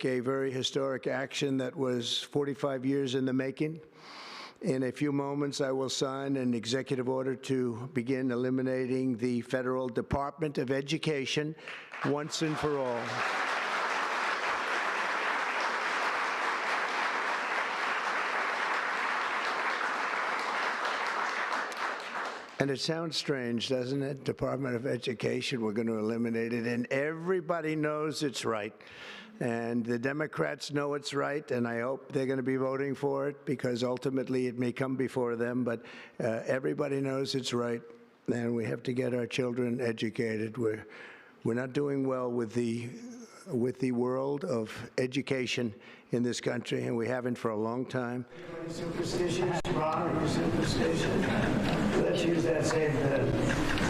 a very historic action that was 45 years in the making. In a few moments, I will sign an executive order to begin eliminating the Federal Department of Education once and for all. And it sounds strange, doesn't it? Department of Education, we're going to eliminate it. And everybody knows it's right. And the Democrats know it's right, and I hope they're going to be voting for it because ultimately it may come before them. But everybody knows it's right, and we have to get our children educated. We're not doing well with the world of education in this country, and we haven't for a long time. Superstitions, Ron, are you superstitious? Let's use that same pen.